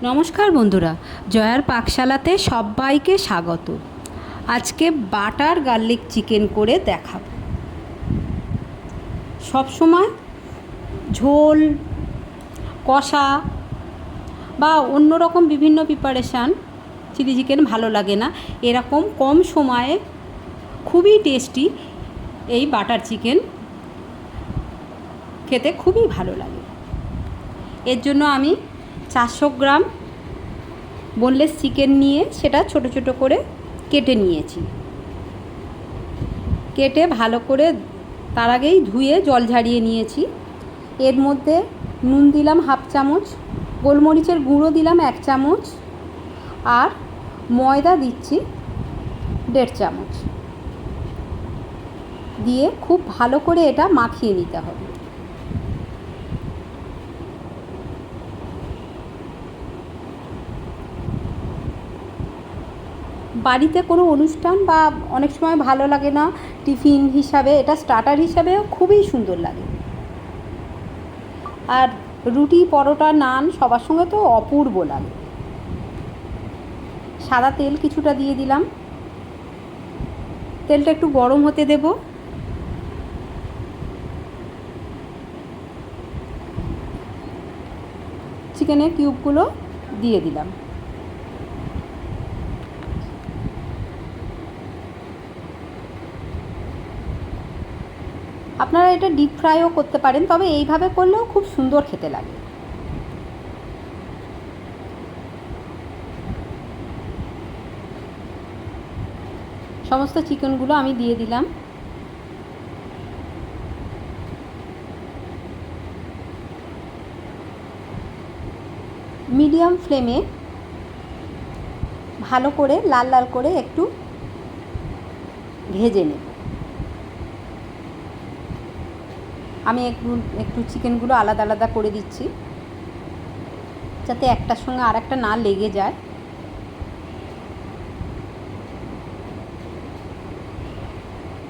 নমস্কার বন্ধুরা, জয়ার পাকশালাতে সবাইকে স্বাগত। আজকে বাটার গার্লিক চিকেন করে দেখাবো। সবসময় ঝোল, কষা বা অন্য রকম বিভিন্ন প্রিপারেশান চিলি চিকেন ভালো লাগে না। এরকম কম সময়ে খুবই টেস্টি এই বাটার চিকেন খেতে খুবই ভালো লাগে। এর জন্য আমি 400 গ্রাম বোনলেস চিকেন নিয়ে সেটা ছোট ছোট করে কেটে নিয়েছি। কেটে ভালো করে তার আগেই ধুয়ে জল ঝারিয়ে নিয়েছি। এর মধ্যে নুন দিলাম হাফ চামচ, গোলমরিচের গুঁড়ো দিলাম 1 চামচ, আর ময়দা দিচ্ছি 1.5 চামচ। দিয়ে খুব ভালো করে এটা মাখিয়ে নিতে হবে। বাড়িতে কোনো অনুষ্ঠান বা অনেক সময় ভালো লাগে না, টিফিন হিসাবে এটা স্টার্টার হিসাবেও খুবই সুন্দর লাগে। আর রুটি, পরোটা, নান সবার সঙ্গে তো অপূর্ব লাগে। সাদা তেল কিছুটা দিয়ে দিলাম। তেলটা একটু গরম হতে দেব। চিকেনের কিউবগুলো দিয়ে দিলাম। আপনারা এটা ডিপ ফ্রাইও করতে পারেন, তবে এইভাবে করলেও খুব সুন্দর খেতে লাগে। সমস্ত চিকেনগুলো আমি দিয়ে দিলাম। মিডিয়াম ফ্লেমে ভালো করে লাল লাল করে একটু ভেজে নেব। আমি একটু চিকেনগুলো আলাদা আলাদা করে দিচ্ছি যাতে একটার সঙ্গে আর একটা না লেগে যায়।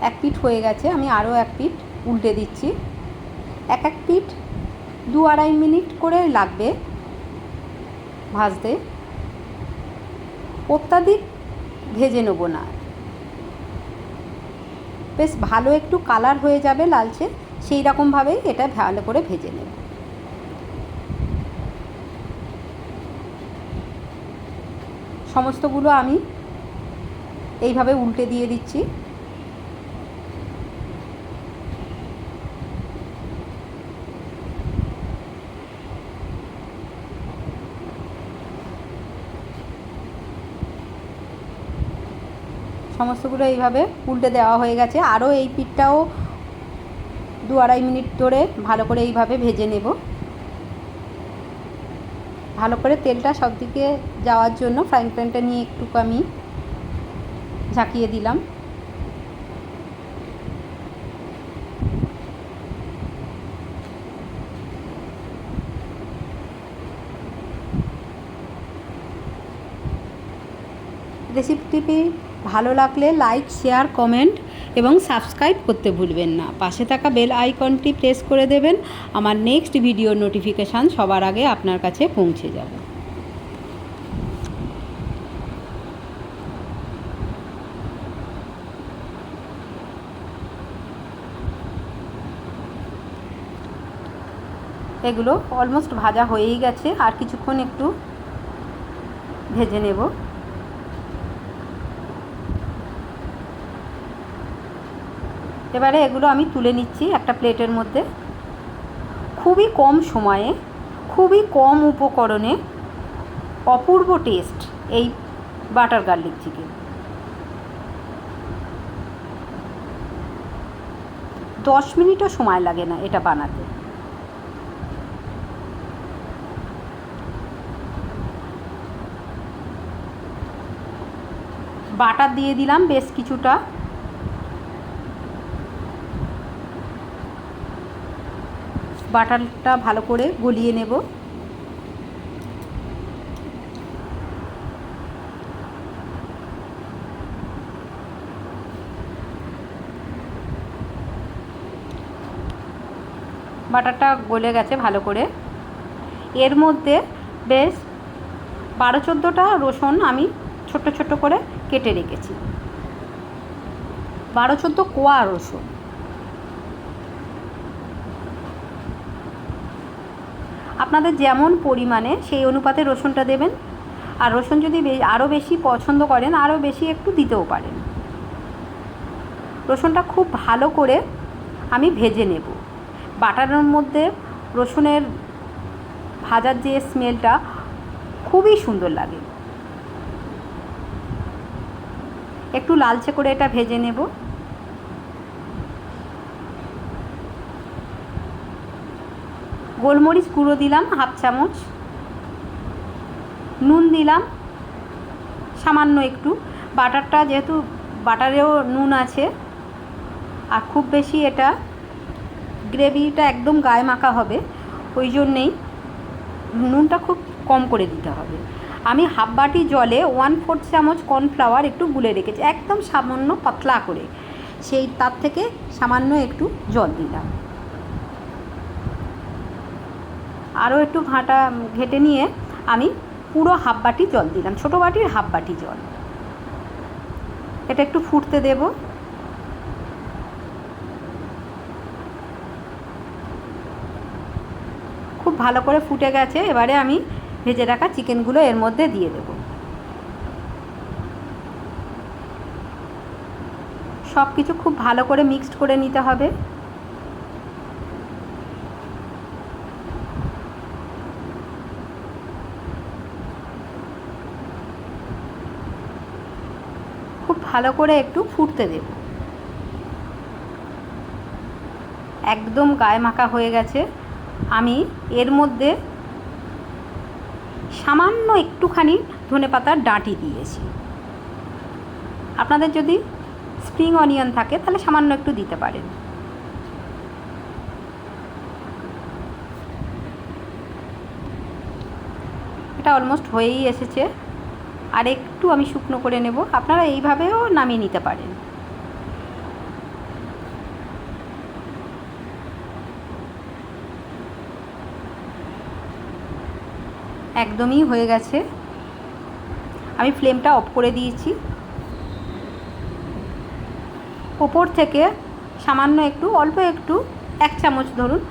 এক পিঠ হয়ে গেছে, আমি আরও এক পিঠ উল্টে দিচ্ছি। এক পিঠ 2-2.5 মিনিট করে লাগবে ভাজতে। অত্যাধিক ভেজে নেব না, বেশ ভালো একটু কালার হয়ে যাবে লালচে, সেই রকমভাবেই এটা ভালো করে ভেজে নেব। সমস্তগুলো আমি এইভাবে উল্টে দিয়ে দিচ্ছি। সমস্তগুলো এইভাবে উল্টে দেওয়া হয়ে গেছে। আরও এই পিঠটাও 2-2.5 মিনিট ধরে ভালো করে এইভাবে ভেজে নেব। ভালো করে তেলটা সব দিকে যাওয়ার জন্য ফ্রাইং প্যানটা নিয়ে একটু আমি ঝাঁকিয়ে দিলাম। রেসিপিটি ভালো লাগলে লাইক, শেয়ার, কমেন্ট এবং সাবস্ক্রাইব করতে ভুলবেন না। পাশে থাকা বেল আইকনটি প্রেস করে দেবেন। আমার নেক্সট ভিডিও নোটিফিকেশান সবার আগে আপনার কাছে পৌঁছে যাবে। এগুলো অলমোস্ট ভাজা হয়েই গেছে, আর কিছুক্ষণ একটু ভেজে নেব। এবারে এগুলো আমি তুলে নিচ্ছি একটা প্লেটের মধ্যে। খুবই কম সময়ে, খুবই কম উপকরণে অপূর্ব টেস্ট এই বাটার গার্লিক চিকেন। 10 মিনিটও সময় লাগে না এটা বানাতে। বাটার দিয়ে দিলাম বেশ কিছুটা। বাটারটা ভালো করে গলিয়ে নেব। বাটারটা গলে গেছে ভালো করে। এর মধ্যে বেশ 12-14টা রসুন আমি ছোট্ট ছোট্ট করে কেটে রেখেছি, 12-14 কোয়া রসুন। আপনাদের যেমন পরিমাণে সেই অনুপাতে রসুনটা দেবেন। আর রসুন যদি আরও বেশি পছন্দ করেন আরও বেশি একটু দিতেও পারেন। রসুনটা খুব ভালো করে আমি ভেজে নেব। বাটারের মধ্যে রসুনের ভাজার যে স্মেলটা খুবই সুন্দর লাগে। একটু লালচে করে এটা ভেজে নেব। গোলমরিচ গুঁড়ো দিলাম 1/2 চামচ, নুন দিলাম সামান্য একটু। বাটারটা যেহেতু বাটারেও নুন আছে, আর খুব বেশি এটা গ্রেভিটা একদম গায়ে মাখা হবে, ওই জন্যেই নুনটা খুব কম করে দিতে হবে। আমি 1/2 বাটি জলে 1/4 চামচ কর্নফ্লাওয়ার একটু গুলে রেখেছি, একদম সামান্য পাতলা করে, সেই তার থেকে সামান্য একটু জল দিলাম। আরও একটু ঘেটে নিয়ে আমি পুরো 1/2 বাটি জল দিলাম, ছোটো বাটির 1/2 বাটি জল। এটা একটু ফুটতে দেব। খুব ভালো করে ফুটে গেছে। এবারে আমি ভেজে রাখা চিকেনগুলো এর মধ্যে দিয়ে দেব। সব কিছু খুব ভালো করে মিক্সড করে নিতে হবে। খুব ভালো করে একটু ফুটতে দেব। একদম গায়ে মাখা হয়ে গেছে। আমি এর মধ্যে সামান্য একটুখানি ধনেপাতার ডাঁটি দিয়েছি। আপনাদের যদি স্প্রিং অনিয়ন থাকে তাহলে সামান্য একটু দিতে পারেন। এটা অলমোস্ট হয়েই এসেছে, আর একটু আমি শুকনো করে নেব। আপনারা এইভাবেও নামিয়ে নিতে পারেন। একদমই হয়ে গেছে। আমি ফ্লেমটা অফ করে দিয়েছি। ওপর থেকে সামান্য একটু, অল্প একটু, 1 চামচ ধরুন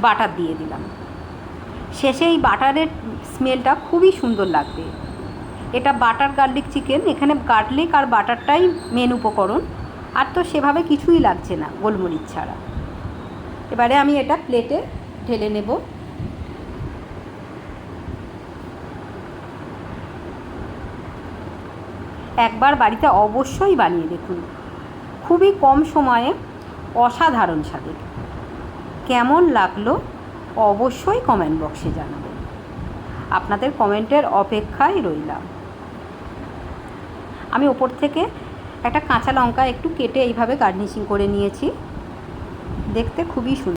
বাটার দিয়ে দিলাম। শেষে এই বাটারের স্মেলটা খুবই সুন্দর লাগবে। এটা বাটার গার্লিক চিকেন, এখানে গার্লিক আর বাটারটাই মেন উপকরণ, আর তো সেভাবে কিছুই লাগছে না গোলমরিচ ছাড়া। এবারে আমি এটা প্লেটে ঢেলে নেব। একবার বাড়িতে অবশ্যই বানিয়ে দেখুন, খুবই কম সময়ে অসাধারণ স্বাদের। কেমন লাগলো অবশ্যই কমেন্ট বক্সে জানাবেন। আপনাদের কমেন্টের অপেক্ষায় রইলাম। আমি ওপর থেকে একটা কাঁচা লঙ্কা একটু কেটে এইভাবে গার্নিশিং করে নিয়েছি। দেখতে খুবই সুন্দর।